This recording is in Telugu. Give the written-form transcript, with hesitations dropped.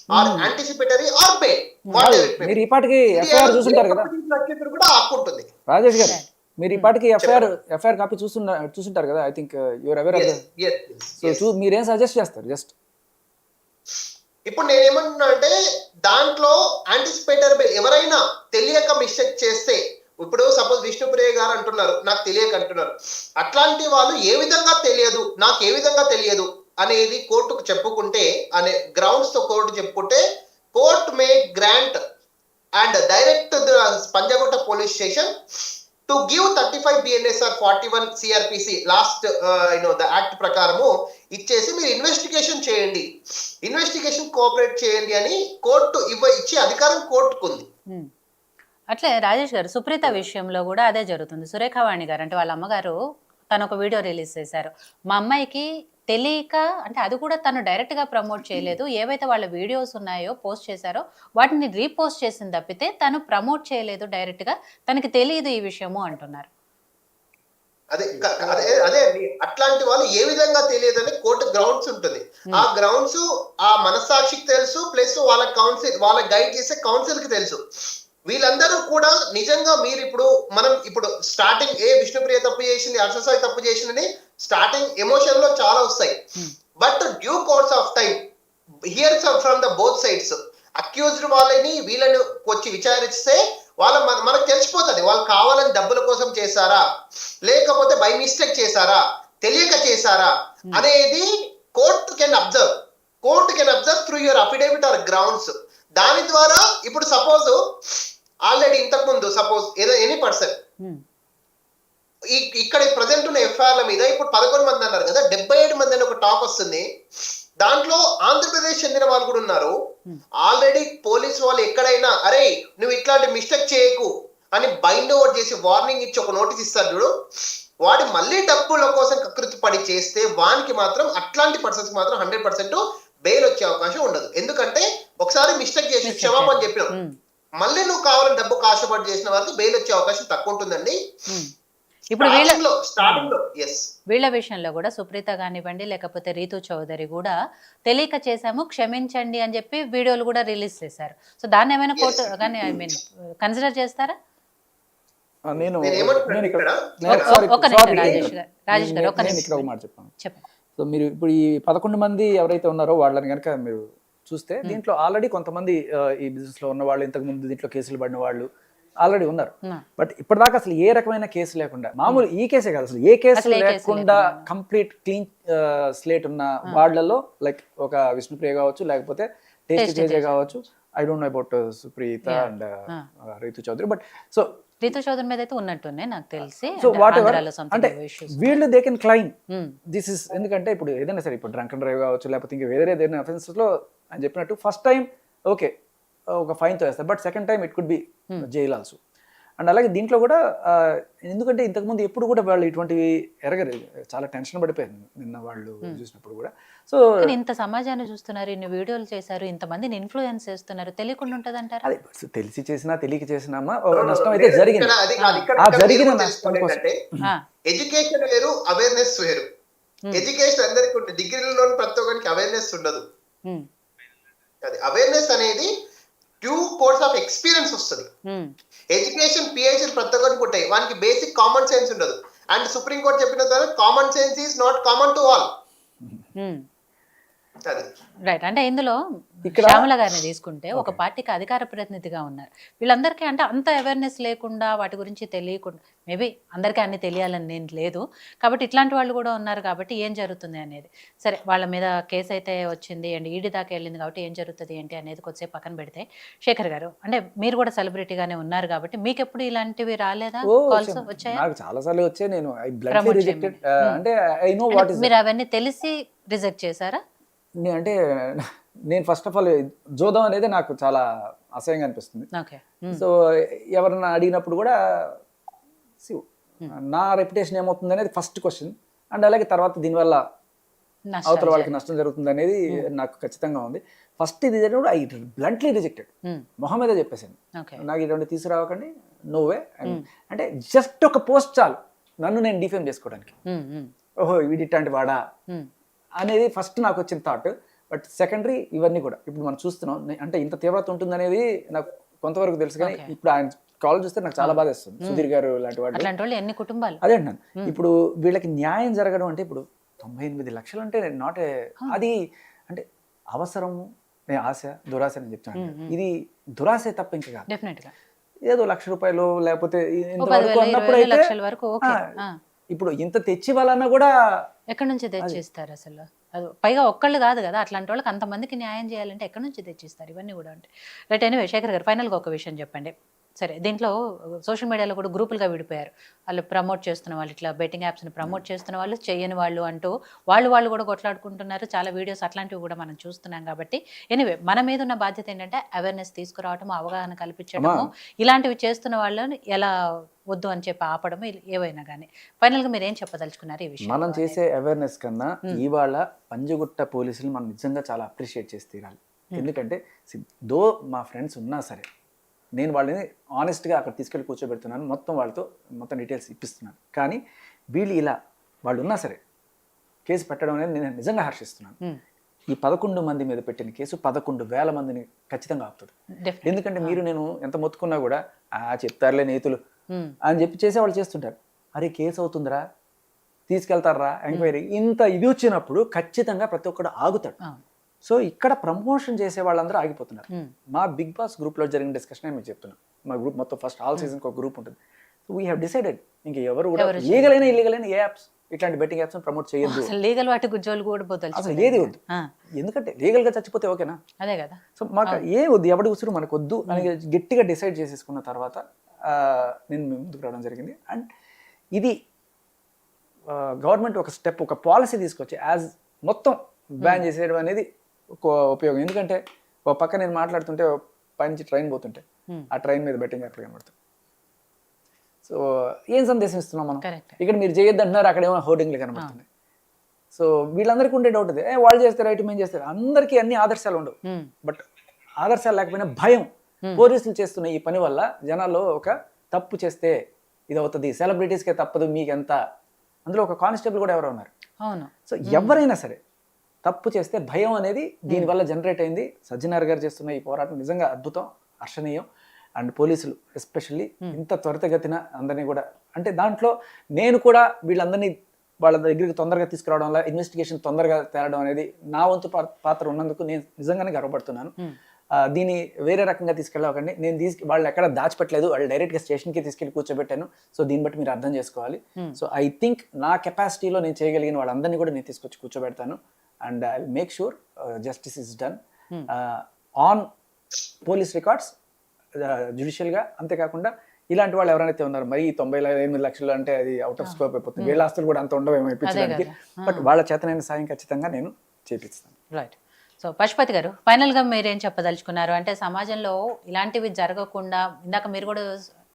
Are anticipatory or pay whatever ఎవర్ మీరు ఈ పాటికి ఎఫ్ఐఆర్ చూసుంటారు కదా కూడా ఆకుంటుంది. రాజేష్ గారు, మీరు ఈ పాటికి ఎఫ్ఐఆర్ కాపీ చూసుంటారు కదా. I think your aware of so మీరేం సజెస్ట్ చేస్తారు? జస్ట్ ఇప్పుడు నేనేమంటున్నా అంటే దాంట్లో యాంటిసిపేటర్ ఎవరైనా తెలియక మిస్టేక్ చేస్తే, ఇప్పుడు సపోజ్ విష్ణుప్రియ గారు అంటున్నారు నాకు తెలియక అంటున్నారు, అట్లాంటి వాళ్ళు ఏ విధంగా తెలియదు, నాకు ఏ విధంగా తెలియదు అనేది కోర్టుకు చెప్పుకుంటే, అనే గ్రౌండ్స్ తో కోర్టు చెప్పుకుంటే, court may grant and direct Panjagutta police station to give 35 BNS or 41 CRPC last the act ప్రకారము ఇచ్చేసి మీరు ఇన్వెస్టిగేషన్ చేయండి, ఇన్వెస్టిగేషన్ కోఆపరేట్ చేయండి అని కోర్టు ఇచ్చే అధికారం కోర్టుకుంది. అట్లే రాజేష్ గారు, సుప్రీత విషయంలో కూడా అదే జరుగుతుంది. సురేఖవాణి గారు అంటే వాళ్ళ అమ్మగారు తను ఒక వీడియో రిలీజ్ చేశారు. మా అమ్మాయికి తెలియక, అంటే అది కూడా తను డైరెక్ట్గా ప్రమోట్ చేయలేదు, ఏవైతే వాళ్ళ వీడియోస్ ఉన్నాయో పోస్ట్ చేశారో వాటిని రీపోస్ట్ చేసింది తప్పితే తను ప్రమోట్ చేయలేదు డైరెక్ట్గా, తనకి తెలియదు ఈ విషయము అంటున్నారు. అదే అదే అట్లాంటి వాళ్ళు ఏ విధంగా తెలియదు అని కోర్టు గ్రౌండ్స్ ఉంటుంది. ఆ గ్రౌండ్స్ ఆ మనస్సాక్షికి తెలుసు, ప్లస్ వాళ్ళ కౌన్సిల్, వాళ్ళ గైడ్ చేసే కౌన్సిల్ కి తెలుసు. వీళ్ళందరూ కూడా నిజంగా మీరు మనం ఇప్పుడు స్టార్టింగ్ విష్ణుప్రియ తప్పు చేసింది, హర్షసాయి తప్పు చేసిందని స్టార్టింగ్ ఎమోషన్ లో చాలా వస్తాయి. But due course of time hears from the both sides, accused వాళ్ళని వీళ్ళని వచ్చి విచారిస్తే మనకు తెలిసిపోతుంది వాళ్ళు కావాలని డబ్బుల కోసం చేశారా, లేకపోతే బై మిస్టేక్ చేశారా, తెలియక చేశారా అనేది court can observe through your affidavit or grounds. దాని ద్వారా ఇప్పుడు సపోజ్ ఆల్రెడీ ఇంతకు ముందు సపోజ్ ఏదో ఎనీ పర్సన్ ఇక్కడ ప్రజెంట్ ఉన్న ఎఫ్ఐఆర్ల మీద ఇప్పుడు 11 మంది అన్నారు కదా, 77 మంది అని ఒక టాక్ వస్తుంది. దాంట్లో ఆంధ్రప్రదేశ్ చెందిన వాళ్ళు కూడా ఉన్నారు. ఆల్రెడీ పోలీసు వాళ్ళు ఎక్కడైనా అరే నువ్వు ఇట్లాంటి మిస్టేక్ చేయకు అని బైండ్ ఓవర్ చేసి వార్నింగ్ ఇచ్చి ఒక నోటీస్ ఇస్తారు చూడు, వాడు మళ్ళీ డబ్బుల కోసం కకృతి పడి చేస్తే వానికి మాత్రం అట్లాంటి పర్సన్స్ మాత్రం 100% బెయిల్ వచ్చే అవకాశం ఉండదు. ఎందుకంటే ఒకసారి మిస్టేక్ చేసి క్షమాపణ చెప్పినాం, మళ్ళీ నువ్వు కావాలని డబ్బు కాశపడి చేసిన వారికి బెయిల్ వచ్చే అవకాశం తక్కువ ఉంటుందండి. ఇప్పుడు వీళ్ళ విషయంలో కూడా సుప్రీత కానివ్వండి, లేకపోతే రీతు చౌదరి కూడా తెలియక చేశాము క్షమించండి అని చెప్పి వీడియోలు కూడా రిలీజ్ చేశారు. సో దాన్ని ఏమైనా కోర్టు కానీ ఐ మీన్ కన్సిడర్ చేస్తారా? నేను ఒక నిమిషం రాజేష్ గారు ఒక నిమిషం చెప్పండి. సో మీరు ఇప్పుడు ఈ 11 మంది ఎవరైతే ఉన్నారో వాళ్ళని కనుక మీరు చూస్తే దీంట్లో ఆల్రెడీ కొంతమంది ఈ బిజినెస్ లో ఉన్న వాళ్ళు, ఇంతకు ముందు దీంట్లో కేసులు పడిన వాళ్ళు ఆల్రెడీ ఉన్నారు. బట్ ఇప్పటిదాకా అసలు ఏ రకమైన కేసు లేకుండా, మామూలు ఈ కేసే కాదు అసలు ఏ కేసు లేకుండా కంప్లీట్ క్లీన్ స్లేట్ ఉన్న వాళ్ళలో లైక్ ఒక విష్ణుప్రియ కావచ్చు, లేకపోతే టేస్టీ తేజ కావచ్చు, I don't know about Supritha and Ritu Chaudhary. But so Ritu Chaudhary మీద అయితే ఉన్నట్టున్నాయి నాకు తెలిసి. సో వాట్ ఎవర్ అంటే వీళ్ళు they can claim this is, ఎందుకంటే ఇప్పుడు ఏదైనా సరే ఇప్పుడు డ్రంక్ అండ్ డ్రైవ్ కావచ్చు, లేకపోతే ఇంకా వేరే ఏదైనా అఫెన్సెస్ లో అని చెప్పినట్టు ఫస్ట్ టైం ఓకే ఒక ఫైన్తో వేస్తారు, but second time it could be jail also. And అలాగే దీంట్లో కూడా ఎందుకంటే ఇంతకుముందు ఎప్పుడు కూడా వాళ్ళు ఇటువంటివి ఎరగరు, చాలా టెన్షన్ పడిపోయింది నిన్న వాళ్ళు చూసినప్పుడు కూడా. సో ఇంత సమాజాన్ని చూస్తున్నారు, ఇన్ని వీడియోలు చేశారు, ఇంతమందిని ఇన్ఫ్లుయెన్స్ చేస్తున్నారు, తెలియకుండా ఉంటుంది అంటారు. అదే తెలిసి చేసినా తెలియక చేసినా నష్టం అయితే జరిగింది. ఆ జరిగిన నష్టం కోసం ఎడ్యుకేషన్ వేరు, అవేర్నెస్ వేరు. ఎడ్యుకేషన్ అందరికీ ఉంటుంది, డిగ్రీలో ప్రతి ఒక్కరికి అవేర్నెస్ ఉండదు. అది అవేర్నెస్ అనేది డ్యూ కోర్స్ ఆఫ్ ఎక్స్పీరియన్స్ వస్తుంది. ఎడ్యుకేషన్ పిహెచ్డి ప్రతి ఒక్కరికి ఉంటాయి, వానికి బేసిక్ కామన్ సెన్స్ ఉండదు. అండ్ సుప్రీం కోర్ట్ చెప్పిన తర్వాత common sense is not common to all. Right. అంటే ఇందులో శ్యామల గారిని తీసుకుంటే ఒక పార్టీకి అధికార ప్రతినిధిగా ఉన్నారు, వీళ్ళందరికీ అంటే అంత అవేర్నెస్ లేకుండా వాటి గురించి తెలియకుండా, మేబీ అందరికీ అన్ని తెలియాలని నేను లేదు కాబట్టి ఇట్లాంటి వాళ్ళు కూడా ఉన్నారు కాబట్టి ఏం జరుగుతుంది అనేది సరే వాళ్ళ మీద కేసు అయితే వచ్చింది అండ్ ఈడీ దాకా వెళ్ళింది కాబట్టి ఏం జరుగుతుంది ఏంటి అనేది కొద్దిసేపు పక్కన పెడితే, శేఖర్ గారు అంటే మీరు కూడా సెలబ్రిటీగానే ఉన్నారు కాబట్టి మీకు ఎప్పుడు ఇలాంటివి రాలేదా? కాల్స్ వచ్చాయా? నాకు చాలా సార్లు వచ్చాయి. నేను మీరు అవన్నీ తెలిసి రిజెక్ట్ చేశారా? అంటే నేను ఫస్ట్ ఆఫ్ ఆల్ జోదం అనేది నాకు చాలా అసహ్యంగా అనిపిస్తుంది. సో ఎవరన్నా అడిగినప్పుడు కూడా నా రెప్యుటేషన్ ఏమవుతుంది అనేది ఫస్ట్ క్వశ్చన్. అండ్ అలాగే తర్వాత దీనివల్ల అవతల వాళ్ళకి నష్టం జరుగుతుంది అనేది నాకు ఖచ్చితంగా ఉంది. ఫస్ట్ ఇది జరిగినప్పుడు ఐ బ్లంట్లీ రిజెక్టెడ్, మొహం మీద చెప్పేసాను నాకు ఇటువంటి తీసుకురావకండి, నోవే. అంటే జస్ట్ ఒక పోస్ట్ చాలు నన్ను నేను డిఫేమ్ చేసుకోవడానికి, ఓహో వీడి ఇట్లాంటి వాడా అనేది ఫస్ట్ నాకు వచ్చిన థాట్. బట్ సెకండరీ ఇవన్నీ కూడా ఇప్పుడు మనం చూస్తున్నాం అంటే ఇంత తీవ్రత ఉంటుందనేది నాకు కొంతవరకు తెలుసు కానీ ఇప్పుడు ఆయన కాల్ చూస్తే నాకు చాలా బాధ వేస్తుంది. సుధీర్ గారు లాంటి వాళ్ళు, అట్లాంటి వాళ్ళు ఎన్ని కుటుంబాలు. అదే అంటున్నాను. ఇప్పుడు వీళ్ళకి న్యాయం జరగడం అంటే ఇప్పుడు 98 లక్షలు అంటే నాట్ అది అంటే అవసరము, నేను ఆశ దురాశ అని చెప్తాను. ఇది దురాశే తప్ప ఇంకా కాదు. డెఫినెట్ గా ఏదో ₹1,00,000 లేకపోతే ఇంతవరకు 10,000, అన్నప్పుడు 20,000 అయితే లక్షల వరకు ఓకే. ఇప్పుడు ఇంత తెచ్చి వాళ్ళన్నా కూడా ఎక్కడి నుంచి తెచ్చిస్తారు అసలు? అది పైగా ఒక్కళ్ళు కాదు కదా, అట్లాంటి వాళ్ళకి అంతమందికి న్యాయం చేయాలంటే ఎక్కడి నుంచి తెచ్చిస్తారు ఇవన్నీ కూడా అంటే. రైట్. ఎనీవే శేఖర్ గారు, ఫైనల్గా ఒక విషయం చెప్పండి. సరే, దీంట్లో సోషల్ మీడియాలో కూడా గ్రూపులుగా విడిపోయారు. వాళ్ళు ప్రమోట్ చేస్తున్న వాళ్ళు, ఇట్లా బెట్టింగ్ యాప్స్ని ప్రమోట్ చేస్తున్న వాళ్ళు, చేయని వాళ్ళు అంటూ వాళ్ళు కూడా కొట్లాడుకుంటున్నారు. చాలా వీడియోస్ అట్లాంటివి కూడా మనం చూస్తున్నాం. కాబట్టి ఎనీవే మన మీద ఉన్న బాధ్యత ఏంటంటే అవేర్నెస్ తీసుకురావటము, అవగాహన కల్పించడము, ఇలాంటివి చేస్తున్న వాళ్ళని ఎలా వద్దు అని చెప్పి ఆపడము, ఏవైనా కానీ. ఫైనల్గా మీరు ఏం చెప్పదలుచుకున్నారు ఈ విషయం? మనం చేసే అవేర్నెస్ కన్నా ఇవాళ పంజగుట్ట పోలీసులు మనం నిజంగా చాలా అప్రిషియేట్ చేసి తీరాలి. ఎందుకంటే దో మా ఫ్రెండ్స్ ఉన్నా సరే నేను వాళ్ళని ఆనెస్ట్గా అక్కడ తీసుకెళ్ళి కూర్చోబెడుతున్నాను, మొత్తం డీటెయిల్స్ ఇప్పిస్తున్నాను. కానీ వీళ్ళు ఇలా వాళ్ళు ఉన్నా సరే కేసు పెట్టడం అనేది నేను నిజంగా హర్షిస్తున్నాను. ఈ 11 మంది మీద పెట్టిన కేసు 11,000 మందిని ఖచ్చితంగా ఆపుతుంది. ఎందుకంటే మీరు నేను ఎంత మొత్తుకున్నా కూడా చెప్తారులే నేతులు అని చెప్పి చేసేవాళ్ళు చేస్తుంటారు. అరే కేసు అవుతుందిరా, తీసుకెళ్తారా ఎంక్వైరీ, ఇంత ఇది వచ్చినప్పుడు ఖచ్చితంగా ప్రతి ఒక్కడు ఆగుతాడు. సో ఇక్కడ ప్రమోషన్ చేసే వాళ్ళందరూ ఆగిపోతున్నారు. మా బిగ్ బాస్ గ్రూప్లో జరిగిన డిస్కషన్ మీకు చెప్తున్నాను. మా గ్రూప్ మొత్తం ఫస్ట్ ఆల్ సీజన్కి ఒక గ్రూప్ ఉంటుంది. సో వీ హ్యావ్ డిసైడెడ్ ఇంకా ఎవరు కూడా లీగల్ అయినా ఇల్లీగల్ అయినా ఏ యాప్స్ ఇట్లాంటి బెట్టింగ్ యాప్స్ ప్రమోట్ చేయొద్దు. లీగల్ వాటి గుజ్జోలు కూడా పోతారు అసలు ఏది వద్దు. ఎందుకంటే లీగల్గా చచ్చిపోతే ఓకేనా, అదే కదా. సో మాకు ఏ వద్దు, ఎవడి ఉసురు మనకు వద్దు అని గట్టిగా డిసైడ్ చేసేసుకున్న తర్వాత నేను ముందుకు రావడం జరిగింది. అండ్ ఇది గవర్నమెంట్ ఒక స్టెప్, ఒక పాలసీ తీసుకొచ్చి యాజ్ మొత్తం బ్యాన్ చేసేయడం అనేది ఒక ఉపయోగం. ఎందుకంటే ఒక పక్క నేను మాట్లాడుతుంటే పైనుంచి ట్రైన్ పోతుంటే ఆ ట్రైన్ మీద బెట్టింగ్ యాప్లు కనబడుతుంది. సో ఏం సందేశం ఇస్తున్నాం మనం? ఇక్కడ మీరు చేయొద్దు అంటున్నారు, అక్కడ ఏమైనా హోర్డింగ్లు కనబడుతున్నాయి. సో వీళ్ళందరికీ ఉండే డౌట్ ఇది, వాళ్ళు చేస్తే రైట్, మేము చేస్తే. అందరికీ అన్ని ఆదర్శాలు ఉండవు. బట్ ఆదర్శాలు లేకపోయినా భయం, పోలీసులు చేస్తున్న ఈ పని వల్ల జనాల్లో ఒక తప్పు చేస్తే ఇది అవుతుంది, సెలబ్రిటీస్కే తప్పదు మీకెంత. అందులో ఒక కానిస్టేబుల్ కూడా ఎవరో ఉన్నారు. సో ఎవరైనా సరే తప్పు చేస్తే భయం అనేది దీనివల్ల జనరేట్ అయింది. సజ్జనార్ గారు చేస్తున్న ఈ పోరాటం నిజంగా అద్భుతం, హర్షణీయం. అండ్ పోలీసులు ఎస్పెషల్లీ ఇంత త్వరితగతిన అందరినీ కూడా, అంటే దాంట్లో నేను కూడా వీళ్ళందరినీ వాళ్ళ దగ్గరికి తొందరగా తీసుకురావడం వల్ల ఇన్వెస్టిగేషన్ తొందరగా తేరడం అనేది నా వంతు పాత్ర ఉన్నందుకు నేను నిజంగానే గర్వపడుతున్నాను. దీన్ని వేరే రకంగా తీసుకెళ్ళకండి. నేను వాళ్ళు ఎక్కడ దాచిపెట్టలేదు, వాళ్ళు డైరెక్ట్గా స్టేషన్కి తీసుకెళ్ళి కూర్చోబెట్టాను. సో దీన్ని బట్టి మీరు అర్థం చేసుకోవాలి. సో ఐ థింక్ నా కెపాసిటీలో నేను చేయగలిగిన వాళ్ళందరినీ కూడా నేను తీసుకొచ్చి కూర్చోబెడతాను. And I will make sure justice is done on police records, జ్యుడిషియల్గా. అంతేకాకుండా ఇలాంటి వాళ్ళు ఎవరైతే ఉన్నారు మరి 98 లక్షలు అంటే అది అవుట్ ఆఫ్ స్కోప్ అయిపోతుంది. వీళ్ళ ఆస్తులు కూడా అంత ఉండవేమో ఇప్పించడానికి. బట్ వాళ్ళ చేతనైన సాయం ఖచ్చితంగా నేను చేపిస్తాను. రైట్. సో పశుపతి గారు, ఫైనల్గా మీరేం చెప్పదలుచుకున్నారు? అంటే సమాజంలో ఇలాంటివి జరగకుండా, ఇందాక మీరు కూడా